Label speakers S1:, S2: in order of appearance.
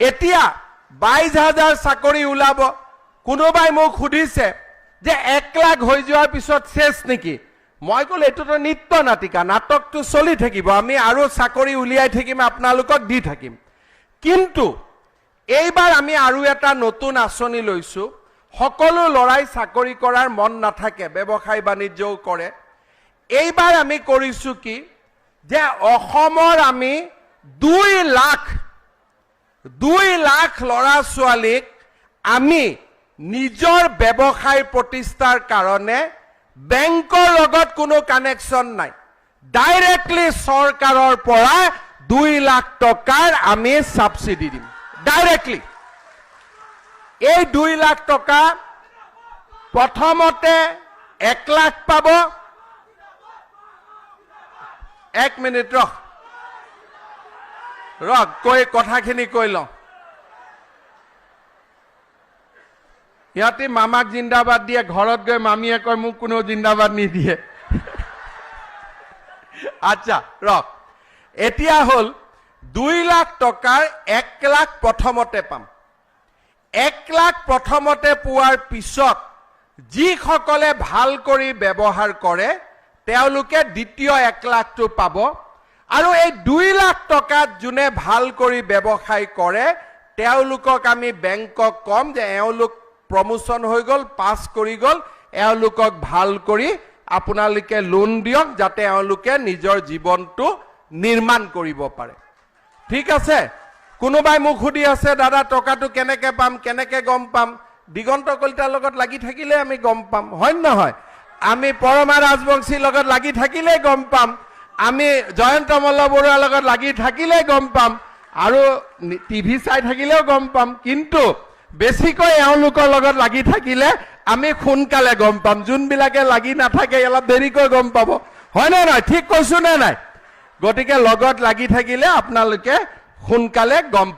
S1: এতিয়া 22,000 চাকৰি ওলাব। কোনোবাই মোক সুধিছে যে 1 লাখ হৈ যোৱাৰ পিছত শেষ নেকি? মই ক'লো এইটোতো নিত্য নাটিকা, নাটকটো চলি থাকিব, আমি আৰু চাকৰি উলিয়াই থাকিম, আপোনালোকক দি থাকিম। কিন্তু এইবাৰ আমি আৰু এটা নতুন আঁচনি লৈছো। সকলো লৰাই চাকৰি কৰাৰ মন নাথাকে, ব্যৱসায় বাণিজ্যও কৰে। এইবাৰ আমি কৰিছো কি যে অসমৰ আমি 2 লাখ ল'ৰা ছোৱালীক আমি নিজৰ ব্যৱসায় প্ৰতিষ্ঠাৰ কাৰণে বেংকৰ লগত কোনো কানেকশ্যন নাই, ডাইৰেক্টলি চৰকাৰৰ পৰা 2 লাখ টকাৰ আমি সাবসিডি দিম ডাইৰেক্টলি। এই 2 লাখ টকা প্ৰথমতে 1 লাখ পাব। 1 মিনিট ৰখ কৈ কথাখিনি কৈ লওঁ। সিহঁতে মামাক জিন্দাবাদ দিয়ে, ঘৰত গৈ মামীয়ে কয় মোক কোনো জিন্দাবাদ নিদিয়ে। আচ্ছা ৰখ, এতিয়া হ'ল 2 লাখ টকাৰ 1 লাখ প্ৰথমতে পাম। 1 লাখ প্ৰথমতে পোৱাৰ পিছত যিসকলে ভাল কৰি ব্যৱহাৰ কৰে তেওঁলোকে দ্বিতীয় 1 লাখটো পাব। আৰু এই 2 লাখ টকাত যোনে ভাল কৰি ব্যৱসায় কৰে তেওঁলোকক আমি বেংকক কম যে এওঁলোক প্ৰমোশন হৈ গ'ল, পাছ কৰি গ'ল, এওঁলোকক ভাল কৰি আপোনালোকে লোন দিয়ক যাতে এওঁলোকে নিজৰ জীৱনটো নিৰ্মাণ কৰিব পাৰে। ঠিক আছে? কোনোবাই মোক সুধি আছে দাদা টকাটো কেনেকে পাম, কেনেকে গম পাম? দিগন্ত কলিতাৰ লগত লাগি থাকিলে আমি গম পাম, হয় নহয়? আমি পৰমা ৰাজবংশীৰ লগত লাগি থাকিলে গম পাম, আমি জয়ন্ত মল্ল বৰুৱাৰ লগত লাগি থাকিলে গম পাম, আৰু টিভি চাই থাকিলেও গম পাম। কিন্তু বেছিকৈ এওঁলোকৰ লগত লাগি থাকিলে আমি সোনকালে গম পাম, যোনবিলাকে লাগি নাথাকে অলপ দেৰিকৈ গম পাব, হয় নে নহয়? ঠিক কৈছো নে নাই? গতিকে লগত লাগি থাকিলে আপোনালোকে সোনকালে গম পাব।